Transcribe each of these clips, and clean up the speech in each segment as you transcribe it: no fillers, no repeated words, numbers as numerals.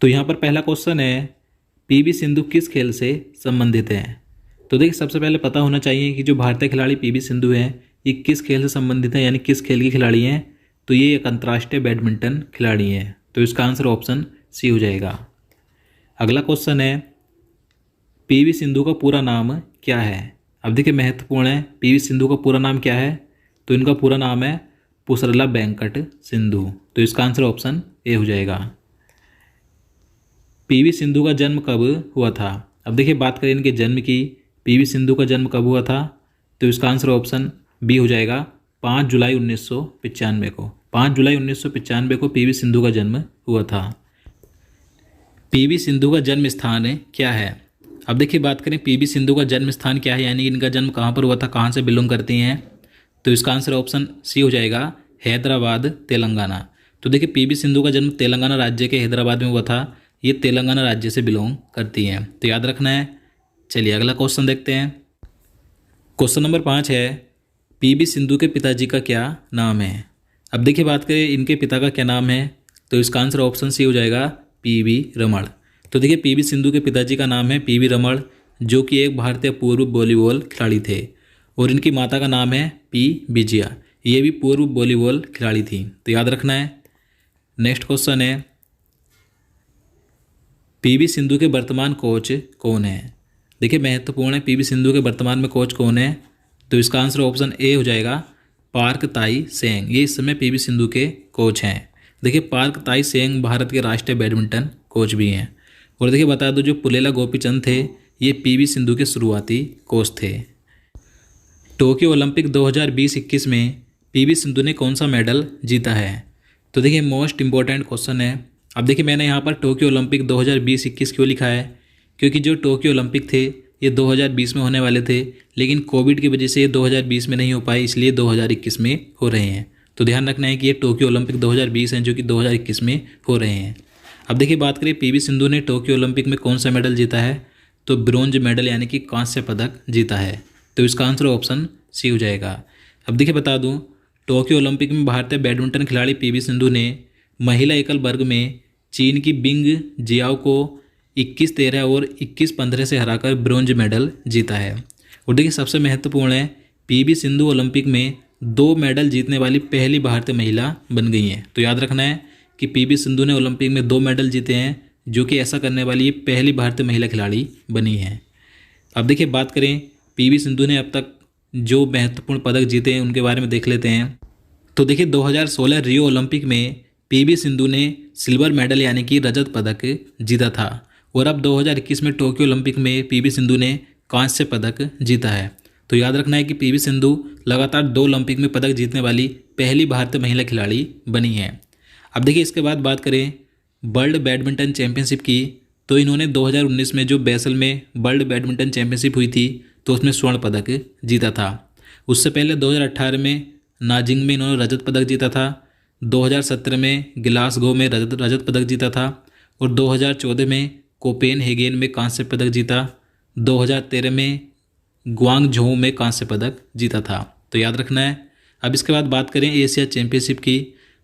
तो यहाँ पर पहला क्वेश्चन है, पीवी सिंधु किस खेल से संबंधित है। तो देखिए सबसे पहले पता होना चाहिए कि जो भारतीय खिलाड़ी पीवी सिंधु हैं ये किस खेल से संबंधित है, यानी किस खेल की खिलाड़ी हैं। तो ये एक अंतर्राष्ट्रीय बैडमिंटन खिलाड़ी हैं। तो इसका आंसर ऑप्शन सी हो जाएगा। अगला क्वेश्चन है, पीवी सिंधु का पूरा नाम क्या है। अब देखिए महत्वपूर्ण है, पीवी सिंधु का पूरा नाम क्या है। तो इनका पूरा नाम है पुसरला वेंकट सिंधु। तो इसका आंसर ऑप्शन ए हो जाएगा। पीवी सिंधु का जन्म कब हुआ था। अब देखिए बात करें इनके जन्म की, पीवी सिंधु का जन्म कब हुआ था। तो इसका आंसर ऑप्शन बी हो जाएगा, 5 जुलाई 1995 को। 5 जुलाई 1995 को पीवी सिंधु का जन्म हुआ था। पीवी सिंधु का जन्म स्थान क्या है। अब देखिए बात करें पीवी सिंधु का जन्म स्थान क्या है, यानी इनका जन्म कहाँ पर हुआ था, कहाँ से बिलोंग करती हैं। तो इसका आंसर ऑप्शन सी हो जाएगा, हैदराबाद तेलंगाना। तो देखिए पीवी सिंधु का जन्म तेलंगाना राज्य के हैदराबाद में हुआ था। ये तेलंगाना राज्य से बिलोंग करती हैं, तो याद रखना है। चलिए अगला क्वेश्चन देखते हैं। क्वेश्चन नंबर 5 है, पीवी सिंधु के पिताजी का क्या नाम है। अब देखिए बात करें इनके पिता का क्या नाम है। तो इसका आंसर ऑप्शन सी हो जाएगा, पीवी रमण। तो देखिए पीवी सिंधु के पिताजी का नाम है पीवी रमण, जो कि एक भारतीय पूर्व वॉलीबॉल खिलाड़ी थे। और इनकी माता का नाम है पी विजया, ये भी पूर्व वॉलीबॉल खिलाड़ी थी। तो याद रखना है। नेक्स्ट क्वेश्चन है, पीवी सिंधु के वर्तमान कोच कौन है। देखिए महत्वपूर्ण है, पीवी सिंधु के वर्तमान में कोच कौन है। तो इसका आंसर ऑप्शन ए हो जाएगा, पार्क ताई सेंग। ये इस समय पीवी सिंधु के कोच हैं। देखिए पार्क ताई सेंग भारत के राष्ट्रीय बैडमिंटन कोच भी हैं। और देखिए बता दो, जो पुलेला गोपीचंद थे ये पीवी सिंधु के शुरुआती कोच थे। टोक्यो ओलंपिक 2020-21 में पीवी सिंधु ने कौन सा मेडल जीता है। तो देखिए मोस्ट इंपॉर्टेंट क्वेश्चन है। अब देखिए मैंने यहाँ पर टोक्यो ओलंपिक 2020-21 क्यों लिखा है, क्योंकि जो टोक्यो ओलंपिक थे ये 2020 में होने वाले थे, लेकिन कोविड की वजह से ये 2020 में नहीं हो पाए, इसलिए 2021 में हो रहे हैं। तो ध्यान रखना है कि ये टोक्यो ओलंपिक 2020 हैं जो कि 2021 में हो रहे हैं। अब देखिए बात करें पीवी सिंधु ने टोक्यो ओलंपिक में कौन सा मेडल जीता है। तो ब्रोंज मेडल यानी कि कांस्य पदक जीता है। तो इसका आंसर ऑप्शन सी हो जाएगा। अब देखिए बता दूं, टोक्यो ओलंपिक में भारतीय बैडमिंटन खिलाड़ी पीवी सिंधु ने महिला एकल वर्ग में चीन की बिंग जियाओ को 21-13 और 21-15 से हराकर ब्रोंज मेडल जीता है। और देखिए सबसे महत्वपूर्ण है, पीवी सिंधु ओलंपिक में 2 मेडल जीतने वाली पहली भारतीय महिला बन गई हैं। तो याद रखना है कि पीवी सिंधु ने ओलंपिक में 2 मेडल जीते हैं, जो कि ऐसा करने वाली ये पहली भारतीय महिला खिलाड़ी बनी है। अब देखिए बात करें पीवी सिंधु ने अब तक जो महत्वपूर्ण पदक जीते हैं उनके बारे में देख लेते हैं। तो देखिए 2016 रियो ओलंपिक में पीवी सिंधु ने सिल्वर मेडल यानी कि रजत पदक जीता था। और अब 2021 में टोक्यो ओलंपिक में पीवी सिंधु ने कांस्य पदक जीता है। तो याद रखना है कि पीवी सिंधु लगातार 2 ओलंपिक में पदक जीतने वाली पहली भारतीय महिला खिलाड़ी बनी है। अब देखिए इसके बाद बात करें वर्ल्ड बैडमिंटन चैंपियनशिप की, तो इन्होंने 2019 में जो बैसल में वर्ल्ड बैडमिंटन चैंपियनशिप हुई थी तो उसमें स्वर्ण पदक जीता था। उससे पहले 2018 में नाजिंग में इन्होंने रजत पदक जीता था। 2017 में गिलासगो में रजत पदक जीता था। और 2014 में कोपेनहेगन में कांस्य पदक जीता। 2013 में ग्वांगझोऊ में कांस्य पदक जीता था। तो याद रखना है। अब इसके बाद बात करें एशिया चैंपियनशिप की,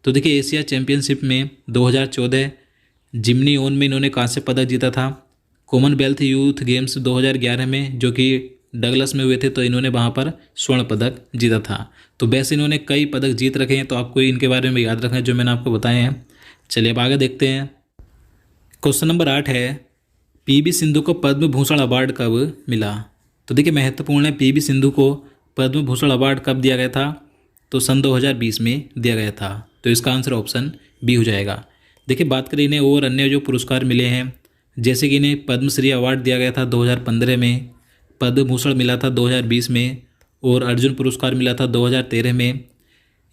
तो देखिए एशिया चैंपियनशिप में 2014 जिम्नियोन में इन्होंने कांस्य पदक जीता था। कॉमनवेल्थ यूथ गेम्स 2011 में जो कि डगलस में हुए थे, तो इन्होंने वहाँ पर स्वर्ण पदक जीता था। तो वैसे इन्होंने कई पदक जीत रखे हैं, तो आपको इनके बारे में याद रखना है जो मैंने आपको बताए हैं। चलिए अब आगे देखते हैं। क्वेश्चन नंबर 8 है, पीवी सिंधु को पद्म भूषण अवार्ड कब मिला। तो देखिए महत्वपूर्ण है, पीवी सिंधु को पद्म भूषण अवार्ड कब दिया गया था। तो सन 2020 में दिया गया था। तो इसका आंसर ऑप्शन बी हो जाएगा। देखिए बात करें इन्हें और अन्य जो पुरस्कार मिले हैं, जैसे कि इन्हें पद्मश्री अवार्ड दिया गया था 2015 में, पद्म भूषण मिला था 2020 में, और अर्जुन पुरस्कार मिला था 2013 में।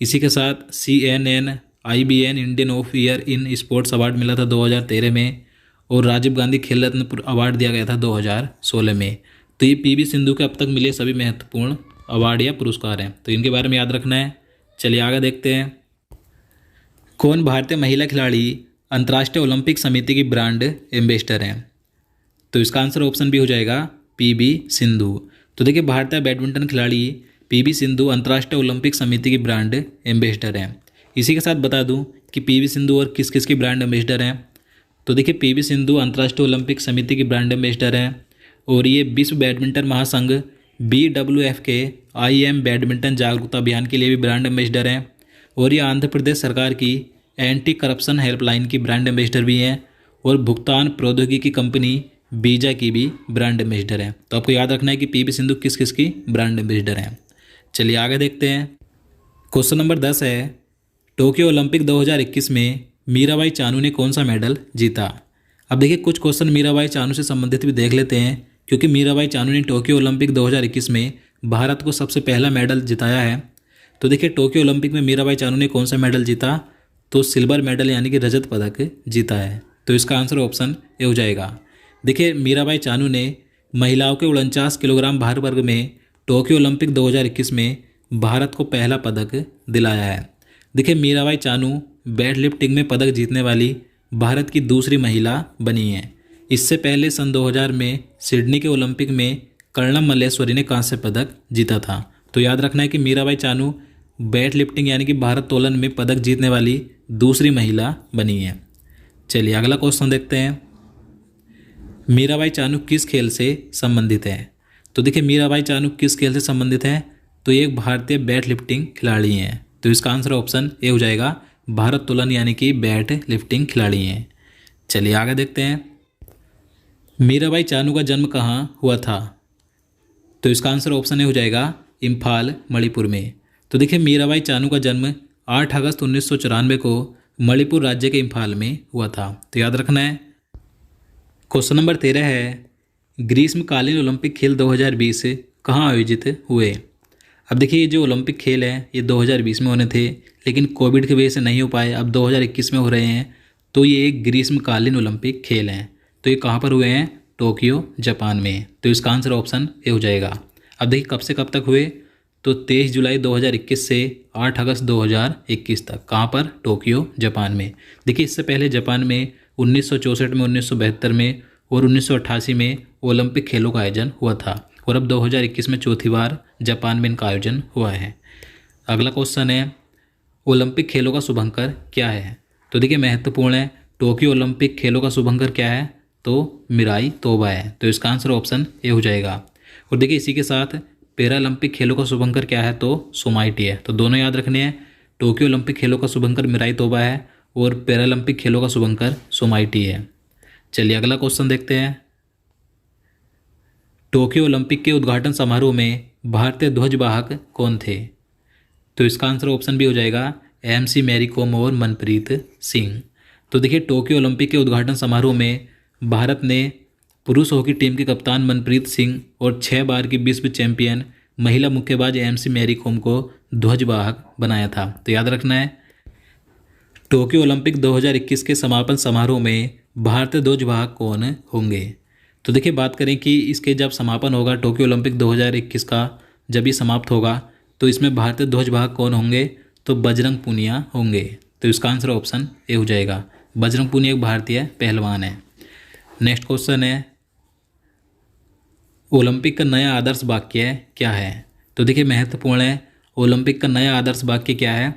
इसी के साथ CNN IBN Indian of year in sports award मिला था 2013 में, और राजीव गांधी खेल रत्न अवार्ड दिया गया था 2016 में। तो ये पीवी सिंधु के अब तक मिले सभी महत्वपूर्ण अवार्ड या पुरस्कार हैं, तो इनके बारे में याद रखना है। चलिए आगे देखते हैं। कौन भारतीय महिला खिलाड़ी अंतर्राष्ट्रीय ओलंपिक समिति की ब्रांड एम्बेसडर हैं। तो इसका आंसर ऑप्शन बी हो जाएगा, पीवी सिंधु। तो देखिए भारतीय बैडमिंटन खिलाड़ी पीवी सिंधु अंतर्राष्ट्रीय ओलंपिक समिति की ब्रांड एम्बेसडर हैं। इसी के साथ बता दूं कि पीवी सिंधु और किस किस की ब्रांड एम्बेसडर हैं। तो देखिए पीवी सिंधु अंतर्राष्ट्रीय ओलंपिक समिति की ब्रांड एम्बेसडर हैं और ये विश्व बैडमिंटन महासंघ BWF के IM बैडमिंटन जागरूकता अभियान के लिए भी ब्रांड एम्बेसडर हैं और ये आंध्र प्रदेश सरकार की एंटी करप्शन हेल्पलाइन की ब्रांड एम्बेसडर भी हैं और भुगतान प्रौद्योगिकी कंपनी वीजा की भी ब्रांड एम्बेसडर हैं। तो आपको याद रखना है कि पीवी सिंधु किस किस की ब्रांड एम्बेसडर हैं। चलिए आगे देखते हैं। क्वेश्चन नंबर 10 है, टोक्यो ओलंपिक 2021 में मीराबाई चानू ने कौन सा मेडल जीता। अब देखिए कुछ क्वेश्चन मीराबाई चानू से संबंधित भी देख लेते हैं, क्योंकि मीराबाई चानू ने टोक्यो ओलंपिक 2021 में भारत को सबसे पहला मेडल जिताया है। तो देखिए टोक्यो ओलंपिक में मीराबाई चानू ने कौन सा मेडल जीता, तो सिल्वर मेडल यानी कि रजत पदक जीता है। तो इसका आंसर ऑप्शन ए हो जाएगा। देखिए मीराबाई चानू ने महिलाओं के 49 किलोग्राम भार वर्ग में टोक्यो ओलंपिक 2021 में भारत को पहला पदक दिलाया है। देखिए मीराबाई चानू वेट लिफ्टिंग में पदक जीतने वाली भारत की दूसरी महिला बनी है। इससे पहले सन 2000 में सिडनी के ओलंपिक में कर्णम मल्लेश्वरी ने कांस्य पदक जीता था। तो याद रखना है कि मीराबाई चानू वेट लिफ्टिंग यानी कि भारोत्तोलन में पदक जीतने वाली दूसरी महिला बनी है। चलिए अगला क्वेश्चन देखते हैं। मीराबाई चानू किस खेल से संबंधित है। तो देखिए मीराबाई चानू किस खेल से संबंधित है, तो ये एक भारतीय वेट लिफ्टिंग खिलाड़ी हैं। तो इसका आंसर ऑप्शन ए हो जाएगा, भारोत्तोलन यानी कि वेट लिफ्टिंग खिलाड़ी हैं। चलिए आगे देखते हैं। मीराबाई चानू का जन्म कहाँ हुआ था। तो इसका आंसर ऑप्शन ए हो जाएगा, इम्फाल मणिपुर में। तो देखिए मीराबाई चानू का जन्म 8 अगस्त 1994 को मणिपुर राज्य के इम्फाल में हुआ था। तो याद रखना है। क्वेश्चन नंबर 13 है, ग्रीष्मकालीन ओलंपिक खेल 2020 कहाँ आयोजित हुए। अब देखिए ये जो ओलंपिक खेल है ये 2020 में होने थे, लेकिन कोविड की वजह से नहीं हो पाए, अब 2021 में हो रहे हैं। तो ये एक ग्रीष्मकालीन ओलंपिक खेल हैं। तो ये कहाँ पर हुए हैं, टोक्यो जापान में। तो इसका आंसर ऑप्शन ए हो जाएगा। अब देखिए कब से कब तक हुए, तो 23 जुलाई 2021 से 8 अगस्त 2021 तक। कहाँ पर, टोक्यो जापान में। देखिए इससे पहले जापान में 1964 में, 1972 में और 1988 में ओलंपिक खेलों का आयोजन हुआ था और अब 2021 में चौथी बार जापान में इनका आयोजन हुआ है। अगला क्वेश्चन है, ओलंपिक खेलों का शुभंकर क्या है। तो देखिए महत्वपूर्ण है, टोक्यो ओलंपिक खेलों का शुभंकर क्या है, तो मिराई तोबा है। तो इसका आंसर ऑप्शन ए हो जाएगा। और देखिए इसी के साथ पैरालंपिक खेलों का शुभंकर क्या है, तो सोमाइटी है। तो दोनों याद रखने हैं, टोक्यो ओलंपिक खेलों का शुभंकर मिराई तोबा है और पैरालंपिक खेलों का शुभंकर सोमाइटी है। चलिए अगला क्वेश्चन देखते हैं। टोक्यो ओलंपिक के उद्घाटन समारोह में भारतीय ध्वजवाहक कौन थे। तो इसका आंसर ऑप्शन भी हो जाएगा, MC मैरी कॉम और मनप्रीत सिंह। तो देखिए टोक्यो ओलंपिक के उद्घाटन समारोह में भारत ने पुरुष हॉकी टीम के कप्तान मनप्रीत सिंह और 6 बार की विश्व चैंपियन महिला मुक्केबाज MC मैरी कॉम को ध्वजवाहक बनाया था। तो याद रखना है, टोक्यो ओलंपिक 2021 के समापन समारोह में भारतीय ध्वजवाहक कौन होंगे। तो देखिए बात करें कि इसके जब समापन होगा, टोक्यो ओलंपिक 2021 का जब ये समाप्त होगा, तो इसमें भारतीय ध्वजवाहक कौन होंगे, तो बजरंग पूनिया होंगे। तो इसका आंसर ऑप्शन ए हो जाएगा, बजरंग पूनिया एक भारतीय पहलवान है। नेक्स्ट क्वेश्चन है, ओलंपिक का नया आदर्श वाक्य क्या है। तो देखिए महत्वपूर्ण है, ओलंपिक का नया आदर्श वाक्य क्या है,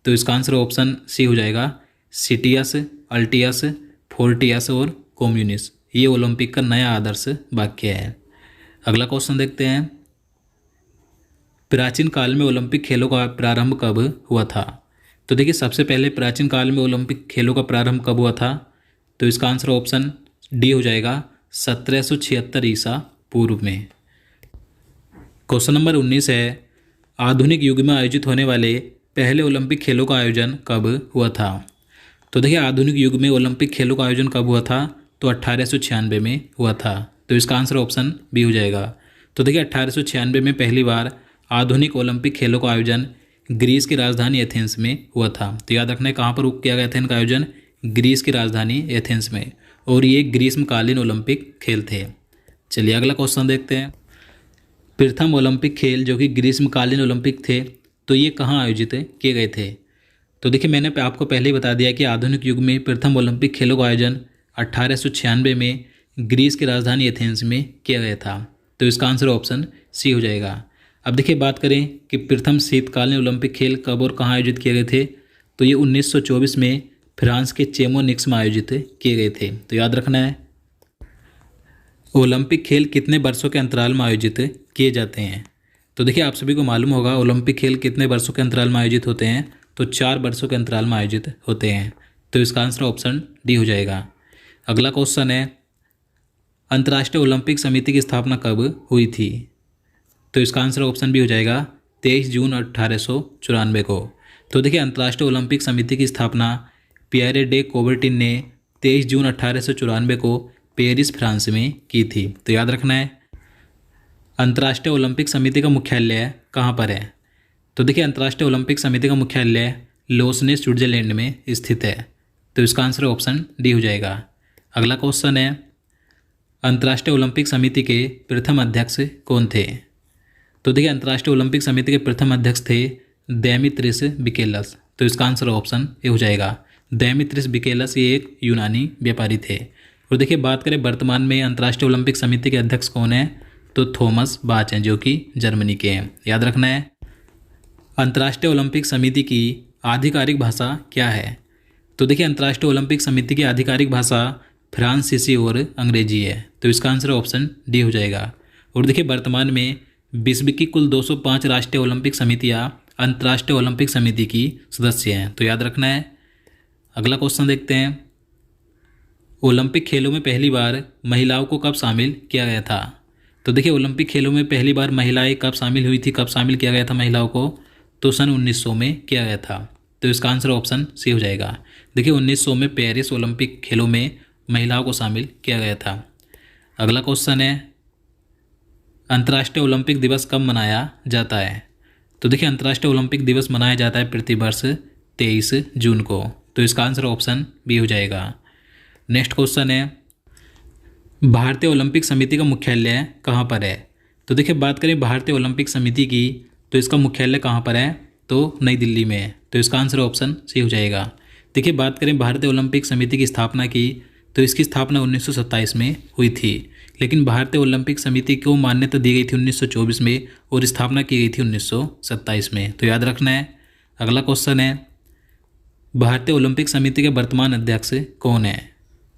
तो इसका आंसर ऑप्शन सी हो जाएगा, सिटियस, अल्टियस, फोर्टियस और कम्युनिस। ये ओलंपिक का नया आदर्श वाक्य है। अगला क्वेश्चन देखते हैं, प्राचीन काल में ओलंपिक खेलों का प्रारंभ कब हुआ था। तो देखिए सबसे पहले प्राचीन काल में ओलंपिक खेलों का प्रारंभ कब हुआ था, तो इसका आंसर ऑप्शन डी हो जाएगा, 1776 ईसा पूर्व में। क्वेश्चन नंबर 19 है, आधुनिक युग में आयोजित होने वाले पहले ओलंपिक खेलों का आयोजन कब हुआ था। तो देखिए आधुनिक युग में ओलंपिक खेलों का आयोजन कब हुआ था, तो 1896 में हुआ था। तो इसका आंसर ऑप्शन बी हो जाएगा। तो देखिए 1896 में पहली बार आधुनिक ओलंपिक खेलों का आयोजन ग्रीस की राजधानी एथेंस में हुआ था। तो याद रखना है कहाँ पर किया गया था इनका आयोजन, ग्रीस की राजधानी एथेंस में, और ये ग्रीष्मकालीन ओलंपिक खेल थे। चलिए अगला क्वेश्चन देखते हैं, प्रथम ओलंपिक खेल जो कि ग्रीष्मकालीन ओलंपिक थे, तो ये कहाँ आयोजित किए गए थे। तो देखिए मैंने आपको पहले ही बता दिया कि आधुनिक युग में प्रथम ओलंपिक खेलों का आयोजन 1896 में ग्रीस की राजधानी एथेंस में किया गया था। तो इसका आंसर ऑप्शन सी हो जाएगा। अब देखिए बात करें कि प्रथम शीतकालीन ओलंपिक खेल कब और कहाँ आयोजित किए गए थे, तो ये 1924 में फ्रांस के चेमोनिक्स में आयोजित किए गए थे। तो याद रखना है। ओलंपिक खेल कितने वर्षों के अंतराल में आयोजित किए जाते हैं? तो देखिए आप सभी को मालूम होगा ओलंपिक खेल कितने वर्षों के अंतराल में आयोजित होते हैं, तो 4 वर्षों के अंतराल में आयोजित होते हैं। तो इसका आंसर ऑप्शन डी हो जाएगा। अगला क्वेश्चन है, अंतर्राष्ट्रीय ओलंपिक समिति की स्थापना कब हुई थी? तो इसका आंसर ऑप्शन बी हो जाएगा 23 जून 1894 को। तो देखिए अंतर्राष्ट्रीय ओलंपिक समिति की स्थापना पियरे डे कोबर्टिन ने 23 जून 1894 को पेरिस फ्रांस में की थी। तो याद रखना है। अंतर्राष्ट्रीय ओलंपिक समिति का मुख्यालय कहाँ पर है? तो देखिए अंतर्राष्ट्रीय ओलंपिक समिति का मुख्यालय लोसने स्विट्जरलैंड में स्थित है। तो इसका आंसर ऑप्शन डी हो जाएगा। अगला क्वेश्चन है, अंतर्राष्ट्रीय ओलंपिक समिति के प्रथम अध्यक्ष कौन थे? तो देखिए अंतर्राष्ट्रीय ओलंपिक समिति के प्रथम अध्यक्ष थे देमित्रिस बिकेलस। तो इसका आंसर ऑप्शन ए हो जाएगा। देमित्रिस बिकेलस ये एक यूनानी व्यापारी थे। और देखिए बात करें वर्तमान में अंतर्राष्ट्रीय ओलंपिक समिति के अध्यक्ष कौन है, तो थॉमस बाच हैं जो कि जर्मनी के हैं। याद रखना है। अंतर्राष्ट्रीय ओलंपिक समिति की आधिकारिक भाषा क्या है? तो देखिए अंतर्राष्ट्रीय ओलंपिक समिति की आधिकारिक भाषा फ्रांसीसी और अंग्रेजी है। तो इसका आंसर ऑप्शन डी हो जाएगा। और देखिए वर्तमान में विश्व की कुल 205 राष्ट्रीय ओलंपिक समितियां अंतर्राष्ट्रीय ओलंपिक समिति की सदस्य हैं। तो याद रखना है। अगला क्वेश्चन देखते हैं, ओलंपिक खेलों में पहली बार महिलाओं को कब शामिल किया गया था? तो देखिए ओलंपिक खेलों में पहली बार महिलाएं कब शामिल हुई थी, कब शामिल किया गया था महिलाओं को? तो सन 1900 में किया गया था। तो इसका आंसर ऑप्शन सी हो जाएगा। देखिए 1900 में पेरिस ओलंपिक खेलों में महिलाओं को शामिल किया गया था। अगला क्वेश्चन है, अंतर्राष्ट्रीय ओलंपिक दिवस कब मनाया जाता है? तो देखिए अंतर्राष्ट्रीय ओलंपिक दिवस मनाया जाता है प्रतिवर्ष 23 जून को। तो इसका आंसर ऑप्शन बी हो जाएगा। नेक्स्ट क्वेश्चन है, भारतीय ओलंपिक समिति का मुख्यालय कहाँ पर है? तो देखिए बात करें भारतीय ओलंपिक समिति की, तो इसका मुख्यालय कहाँ पर है? तो नई दिल्ली में है। तो इसका आंसर ऑप्शन सी हो जाएगा। देखिए बात करें भारतीय ओलंपिक समिति की स्थापना की, तो इसकी स्थापना 1927 में हुई थी, लेकिन भारतीय ओलंपिक समिति को मान्यता दी गई थी 1924 में और स्थापना की गई थी 1927 में। तो याद रखना है। अगला क्वेश्चन है, भारतीय ओलंपिक समिति के वर्तमान अध्यक्ष कौन है?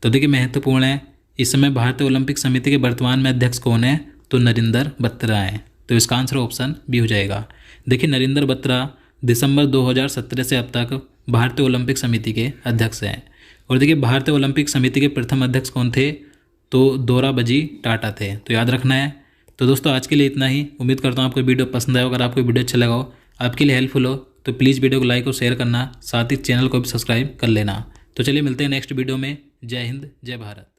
तो देखिए महत्वपूर्ण है, इस समय भारतीय ओलंपिक समिति के वर्तमान में अध्यक्ष कौन है? तो नरेंद्र बत्रा हैं। तो इसका आंसर ऑप्शन बी हो जाएगा। देखिए नरेंद्र बत्रा दिसंबर 2017 से अब तक भारतीय ओलंपिक समिति के अध्यक्ष हैं। और देखिए भारतीय ओलंपिक समिति के प्रथम अध्यक्ष कौन थे? तो दोराबजी टाटा थे। तो याद रखना है। तो दोस्तों आज के लिए इतना ही। उम्मीद करता हूँ आपको वीडियो पसंद आया। अगर आपको वीडियो अच्छा लगा हो, आपके लिए हेल्पफुल हो, तो प्लीज़ वीडियो को लाइक और शेयर करना, साथ ही चैनल को भी सब्सक्राइब कर लेना। तो चलिए मिलते हैं नेक्स्ट वीडियो में। जय हिंद, जय भारत।